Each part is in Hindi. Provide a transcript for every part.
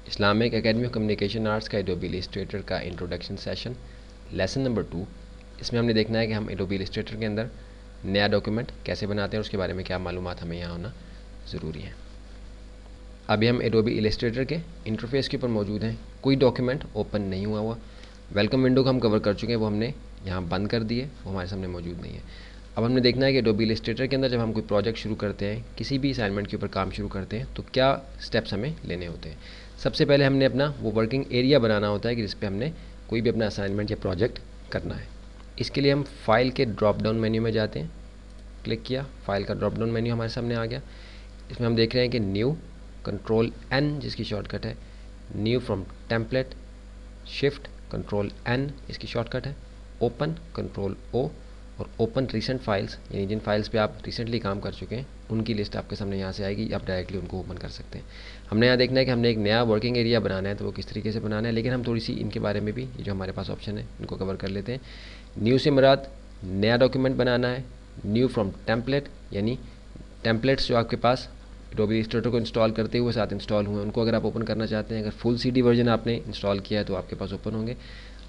Islamic academy of communication arts का एडोबी इलस्ट्रेटर का इंट्रोडक्शन सेशन लेसन नंबर 2। इसमें हमने देखना है कि हम एडोबी इलस्ट्रेटर के अंदर नया डॉक्यूमेंट कैसे बनाते हैं और उसके बारे में क्या मालूमात हमें यहाँ होना ज़रूरी है। अभी हम एडोबी इलस्ट्रेटर के इंटरफेस के ऊपर मौजूद हैं। कोई डॉक्यूमेंट ओपन नहीं हुआ। वेलकम विंडो को हम कवर कर चुके हैं, वो हमने यहाँ बंद कर दिए, वो हमारे सामने मौजूद नहीं है। अब हमने देखना है कि एडोबी इलस्ट्रेटर के अंदर जब हम कोई प्रोजेक्ट शुरू करते हैं, किसी भी असाइनमेंट के ऊपर काम शुरू करते हैं, तो क्या स्टेप्स हमें लेने होते हैं। सबसे पहले हमने अपना वो वर्किंग एरिया बनाना होता है कि जिस पे हमने कोई भी अपना असाइनमेंट या प्रोजेक्ट करना है। इसके लिए हम फाइल के ड्रॉप डाउन मेन्यू में जाते हैं, क्लिक किया, फाइल का ड्रॉप डाउन मेन्यू हमारे सामने आ गया। इसमें हम देख रहे हैं कि न्यू, कंट्रोल एन जिसकी शॉर्टकट है, new from template, shift control N इसकी शॉर्टकट है, ओपन कंट्रोल ओ, और ओपन रिसेंट फाइल्स, यानी जिन फाइल्स पे आप रिसेंटली काम कर चुके हैं उनकी लिस्ट आपके सामने यहाँ से आएगी, आप डायरेक्टली उनको ओपन कर सकते हैं। हमने यहाँ देखना है कि हमने एक नया वर्किंग एरिया बनाना है, तो वो किस तरीके से बनाना है, लेकिन हम थोड़ी सी इनके बारे में भी, ये जो हमारे पास ऑप्शन है इनको कवर कर लेते हैं। न्यू से मुराद नया डॉक्यूमेंट बनाना है। न्यू फ्रॉम टेम्पलेट, यानी टेम्पलेट्स जो आपके पास एडोबी इलस्ट्रेटर को इंस्टॉल करते हुए साथ इंस्टॉल हुए उनको अगर आप ओपन करना चाहते हैं, अगर फुल CD वर्जन आपने इंस्टॉल किया है तो आपके पास ओपन होंगे।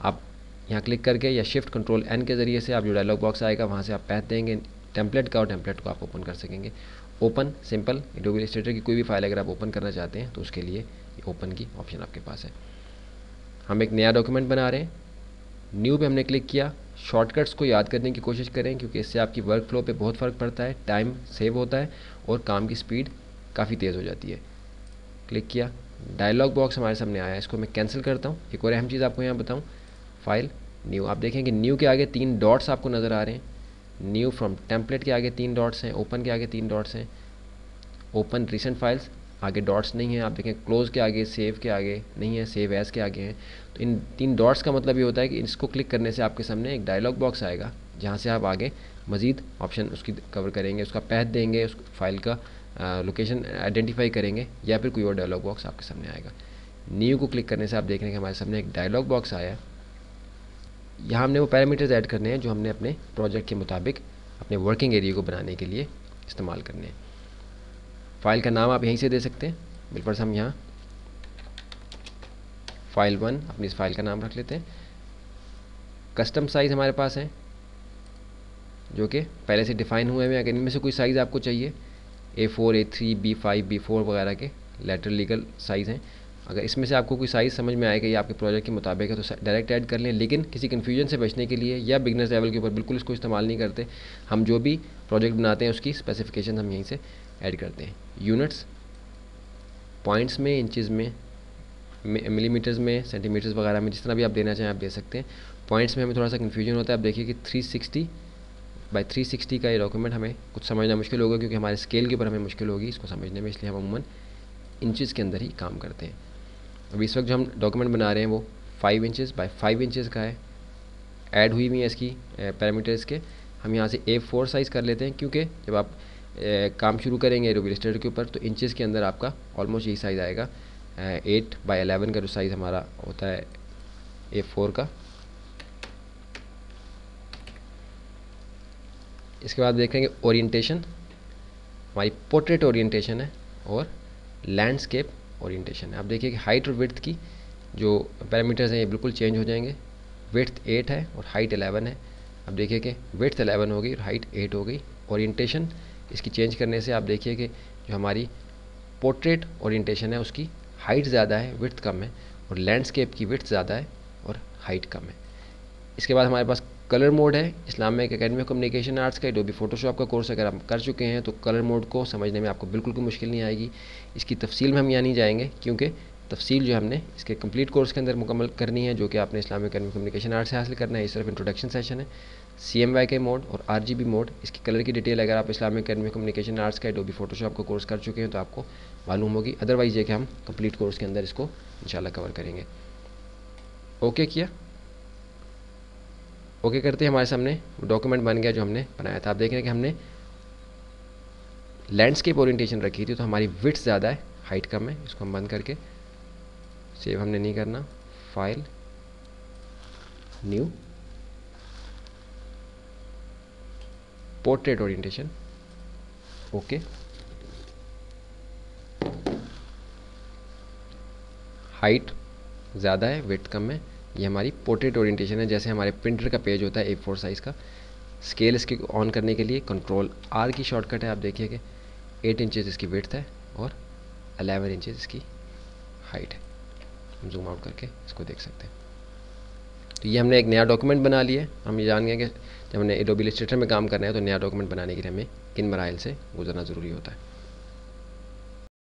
आप यहाँ क्लिक करके या शिफ्ट कंट्रोल एन के ज़रिए से आप जो डायलॉग बॉक्स आएगा वहाँ से आप पैथ देंगे टेम्पलेट का, और टेम्पलेट को आप ओपन कर सकेंगे। ओपन सिंपल, एडोबी इलस्ट्रेटर की कोई भी फाइल अगर आप ओपन करना चाहते हैं तो उसके लिए ओपन की ऑप्शन आपके पास है। हम एक नया डॉक्यूमेंट बना रहे हैं, न्यू पे हमने क्लिक किया। शॉर्टकट्स को याद करने की कोशिश करें क्योंकि इससे आपकी वर्क फ्लो पे बहुत फ़र्क पड़ता है, टाइम सेव होता है और काम की स्पीड काफ़ी तेज़ हो जाती है। क्लिक किया, डायलॉग बॉक्स हमारे सामने आया, इसको मैं कैंसिल करता हूँ। एक और अहम चीज़ आपको यहाँ बताऊँ, फाइल न्यू, आप देखें कि न्यू के आगे 3 डॉट्स आपको नज़र आ रहे हैं। न्यू फ्रॉम टेम्पलेट के आगे 3 डॉट्स हैं, ओपन के आगे 3 डॉट्स हैं, ओपन रिसेंट फाइल्स आगे डॉट्स नहीं है। आप देखें क्लोज के आगे, सेव के आगे नहीं है, सेव एज के आगे हैं। तो इन 3 डॉट्स का मतलब ये होता है कि इसको क्लिक करने से आपके सामने एक डायलॉग बॉक्स आएगा जहाँ से आप आगे मज़ीद ऑप्शन उसकी कवर करेंगे, उसका पैथ देंगे, उस फाइल का लोकेशन आइडेंटिफाई करेंगे, या फिर कोई और डायलॉग बॉक्स आपके सामने आएगा। न्यू को क्लिक करने से आप देख रहे हैं कि हमारे सामने एक डायलॉग बॉक्स आया है। यहाँ हमने वो पैरामीटर्स ऐड करने हैं जो हमने अपने प्रोजेक्ट के मुताबिक अपने वर्किंग एरिया को बनाने के लिए इस्तेमाल करने हैं। फ़ाइल का नाम आप यहीं से दे सकते हैं। बिल्कुल हम यहाँ फाइल 1 अपनी इस फाइल का नाम रख लेते हैं। कस्टम साइज़ हमारे पास है जो कि पहले से डिफ़ाइन हुए हैं। अगर इनमें से कोई साइज़ आपको चाहिए, A4, A3, B5, B4 वगैरह के लेटर लीगल साइज़ हैं, अगर इसमें से आपको कोई साइज़ समझ में आएगा या आपके प्रोजेक्ट के मुताबिक है तो डायरेक्ट ऐड कर लें। लेकिन किसी कन्फ्यूजन से बचने के लिए या बिगनर्स लेवल के ऊपर बिल्कुल इसको इस्तेमाल नहीं करते, हम जो भी प्रोजेक्ट बनाते हैं उसकी स्पेसिफिकेशन हम यहीं से ऐड करते हैं। यूनिट्स, पॉइंट्स में, इंचज़ में, मिलीमीटर्स में, सेंटीमीटर्स वगैरह में, जिस तरह भी आप देना चाहें आप दे सकते हैं। पॉइंट्स में हमें थोड़ा सा कन्फ्यूजन होता है। आप देखिए कि 360 का ये डॉक्यूमेंट हमें कुछ समझना मुश्किल होगा क्योंकि हमारे स्केल के ऊपर हमें मुश्किल होगी इसको समझने में, इसलिए हम अमूमन इंचज़ के अंदर ही काम करते हैं। अभी इस वक्त जो हम डॉक्यूमेंट बना रहे हैं वो 5 इंचज़ बाय 5 इंचज़ का है। ऐड हुई हुई है इसकी पैरामीटर्स के। हम यहाँ से A4 साइज़ कर लेते हैं क्योंकि जब आप काम शुरू करेंगे एडोबी इलस्ट्रेटर के ऊपर तो इंचज़ के अंदर आपका ऑलमोस्ट यही साइज़ आएगा। 8 बाय 11 का जो साइज़ हमारा होता है A4 का। इसके बाद देखेंगे ओरिएंटेशन, हमारी पोर्ट्रेट ओरिएंटेशन है और लैंडस्केप ओरिएंटेशन है। आप देखिए कि हाइट और विड्थ की जो पैरामीटर्स हैं ये बिल्कुल चेंज हो जाएंगे। विड्थ 8 है और हाइट 11 है। अब देखिए कि विड्थ 11 हो गई और हाइट 8 हो गई। ओरिएंटेशन इसकी चेंज करने से आप देखिए कि जो हमारी पोर्ट्रेट ओरिएंटेशन है उसकी हाइट ज़्यादा है, विड्थ कम है, और लैंडस्केप की विड्थ ज़्यादा है और हाइट कम है। इसके बाद हमारे पास कलर मोड है। Islamic academy of communication arts का एडोबी फोटोशॉप का कोर्स अगर आप कर चुके हैं तो कलर मोड को समझने में आपको बिल्कुल कोई मुश्किल नहीं आएगी। इसकी तफसील में हम यहाँ नहीं जाएंगे क्योंकि तफसील जो हमने इसके कंप्लीट कोर्स के अंदर मुकम्मल करनी है जो कि आपने Islamic academy of communication arts से हासिल करना है। इस तरफ इंट्रोडक्शन सेशन है। CMYK मोड और RGB मोड, इसकी कलर की डिटेल अगर आप Islamic academy of communication arts का एडोबी फोटोशॉप का कोर्स कर चुके हैं तो आपको मालूम होगी। अदरवाइज़ ये कि हम कंप्लीट कोर्स के अंदर इसको इंशाल्लाह कवर करेंगे। ओके किया, ओके करते हैं हमारे सामने डॉक्यूमेंट बन गया जो हमने बनाया था। आप देख रहे हैं कि हमने लैंडस्केप ओरिएंटेशन रखी थी तो हमारी विड्थ ज़्यादा है, हाइट कम है। इसको हम बंद करके, सेव हमने नहीं करना, file, new, portrait orientation, okay. Height ज़्यादा है, विड्थ कम है। ये हमारी पोर्ट्रेट ओरिएंटेशन है, जैसे हमारे प्रिंटर का पेज होता है A4 साइज़ का। स्केल इसके ऑन करने के लिए कंट्रोल R की शॉर्टकट है। आप देखिए कि 8 इंचेस इसकी विड्थ है और 11 इंचेस इसकी हाइट है। हम जूम आउट करके इसको देख सकते हैं। तो ये हमने एक नया डॉक्यूमेंट बना लिया है। हम ये जान गए कि जब हमने एडोबी इलस्ट्रेटर में काम करना है तो नया डॉक्यूमेंट बनाने के लिए हमें किन मराइल से गुजरना ज़रूरी होता है।